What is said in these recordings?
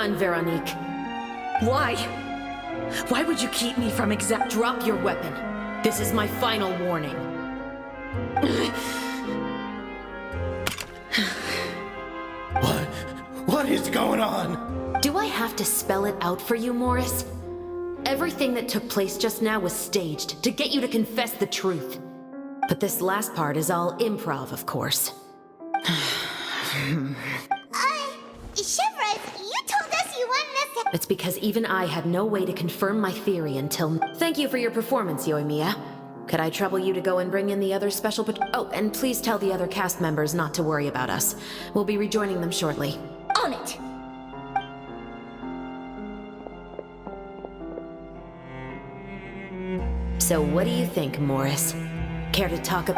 on, Veronique. Why? Why would you keep me from exact? Drop your weapon. This is my final warning. What is going on? Do I have to spell it out for you, Morris? Everything that took place just now was staged to get you to confess the truth. But this last part is all improv, of course. Chevrolet, you told us you wanted us to... It's because even I had no way to confirm my theory until... Thank you for your performance, Yoimiya. Could I trouble you to go and bring in the other special... Oh, and please tell the other cast members not to worry about us. We'll be rejoining them shortly. On it! So what do you think, Morris? Care to talk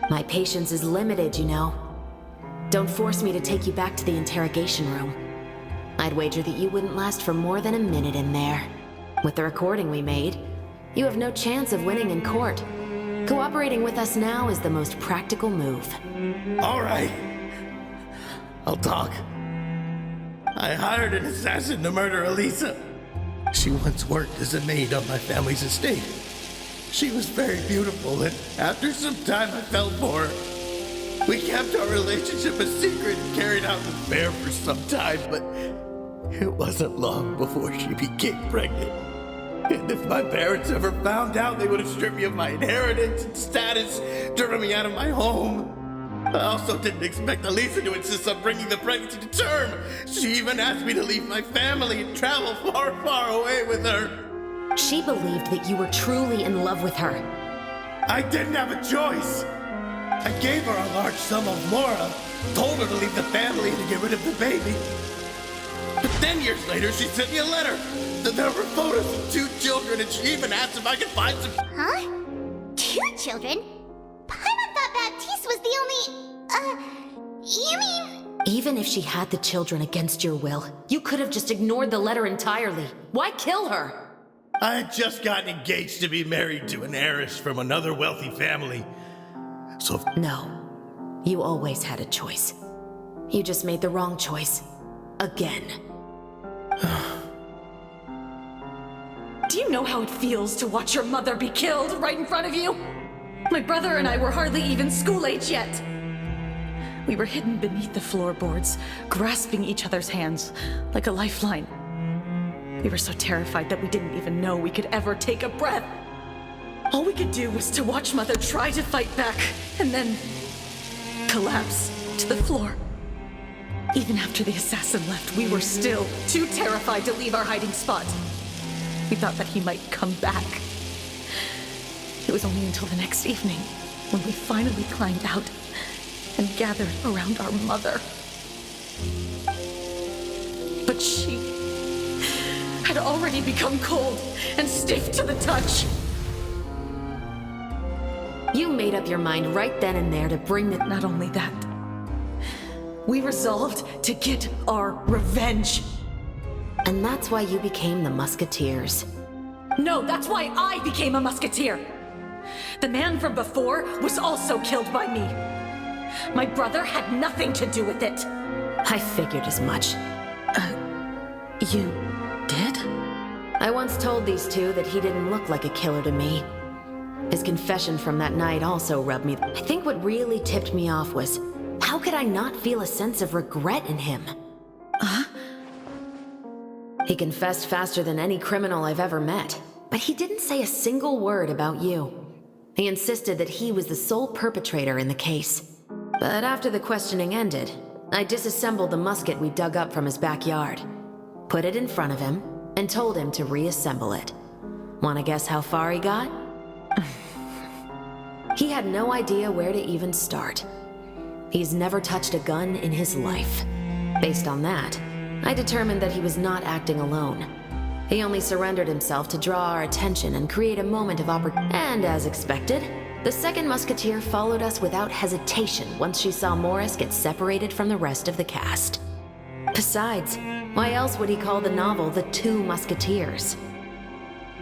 My patience is limited, you know. Don't force me to take you back to the interrogation room. I'd wager that you wouldn't last for more than a minute in there. With the recording we made, you have no chance of winning in court. Cooperating with us now is the most practical move. All right. I'll talk. I hired an assassin to murder Elisa. She once worked as a maid on my family's estate. She was very beautiful, and after some time I fell for her. We kept our relationship a secret and carried out an affair for some time, but it wasn't long before she became pregnant. And if my parents ever found out, they would have stripped me of my inheritance and status, driven me out of my home. I also didn't expect Elisa to insist on bringing the pregnancy to term. She even asked me to leave my family and travel far, far away with her. She believed that you were truly in love with her. I didn't have a choice. I gave her a large sum of mora, told her to leave the family and to get rid of the baby. But then years later, she sent me a letter. There were photos of 2 children, and she even asked if I could find some... Huh? 2 children? Paimon thought Baptiste was the only... you mean... Even if she had the children against your will, you could have just ignored the letter entirely. Why kill her? I had just gotten engaged to be married to an heiress from another wealthy family. So... No. You always had a choice. You just made the wrong choice. Again. Do you know how it feels to watch your mother be killed right in front of you? My brother and I were hardly even school age yet. We were hidden beneath the floorboards, grasping each other's hands like a lifeline. We were so terrified that we didn't even know we could ever take a breath. All we could do was to watch Mother try to fight back, and then collapse to the floor. Even after the assassin left, we were still too terrified to leave our hiding spot. We thought that he might come back. It was only until the next evening when we finally climbed out and gathered around our mother. But she had already become cold and stiff to the touch. You made up your mind right then and there to bring the... Not only that, we resolved to get our revenge. And that's why you became the Musketeers. No, that's why I became a Musketeer. The man from before was also killed by me. My brother had nothing to do with it. I figured as much. You did? I once told these two that he didn't look like a killer to me. His confession from that night also rubbed me. I think what really tipped me off was, how could I not feel a sense of regret in him? Huh? He confessed faster than any criminal I've ever met, but he didn't say a single word about you. He insisted that he was the sole perpetrator in the case. But after the questioning ended, I disassembled the musket we dug up from his backyard, put it in front of him, and told him to reassemble it. Wanna guess how far he got? He had no idea where to even start. He's never touched a gun in his life. Based on that, I determined that he was not acting alone. He only surrendered himself to draw our attention and create a moment of opportunity. And as expected, the second musketeer followed us without hesitation once she saw Morris get separated from the rest of the cast. Besides, why else would he call the novel The Two Musketeers?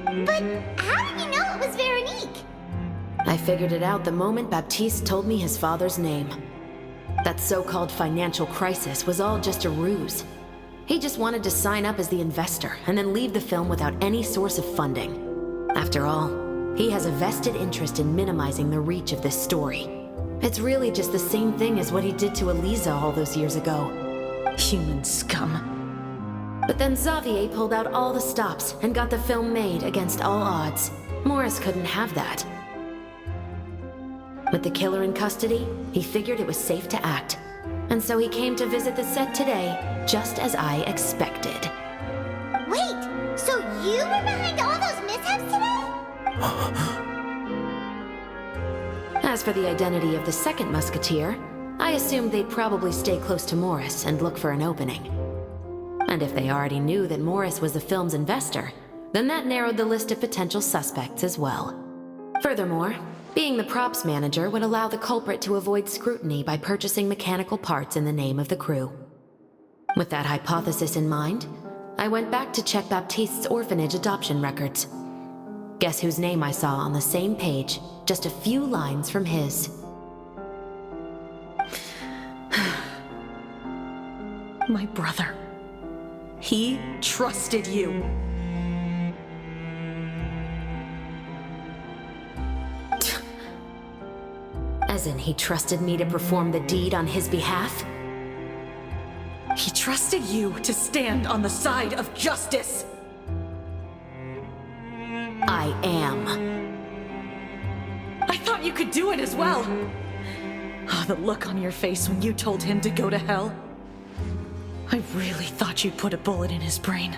But how did you know it was Veronique? I figured it out the moment Baptiste told me his father's name. That so-called financial crisis was all just a ruse. He just wanted to sign up as the investor and then leave the film without any source of funding. After all, he has a vested interest in minimizing the reach of this story. It's really just the same thing as what he did to Eliza all those years ago. Human scum. But then Xavier pulled out all the stops and got the film made against all odds. Morris couldn't have that. With the killer in custody, he figured it was safe to act. And so he came to visit the set today, just as I expected. Wait, so you were behind all those mishaps today? As for the identity of the second musketeer, I assumed they'd probably stay close to Morris and look for an opening. And if they already knew that Morris was the film's investor, then that narrowed the list of potential suspects as well. Furthermore, being the props manager would allow the culprit to avoid scrutiny by purchasing mechanical parts in the name of the crew. With that hypothesis in mind, I went back to check Baptiste's orphanage adoption records. Guess whose name I saw on the same page, just a few lines from his. My brother. He trusted you. As in, he trusted me to perform the deed on his behalf? He trusted you to stand on the side of justice. I am. I thought you could do it as well. Oh, the look on your face when you told him to go to hell. I really thought you'd put a bullet in his brain.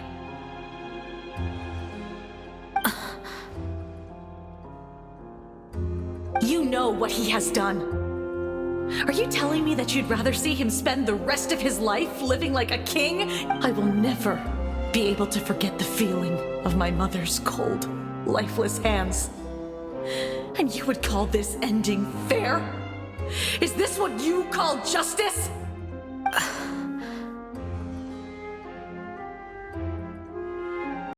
You know what he has done. Are you telling me that you'd rather see him spend the rest of his life living like a king? I will never be able to forget the feeling of my mother's cold, lifeless hands. And you would call this ending fair? Is this what you call justice?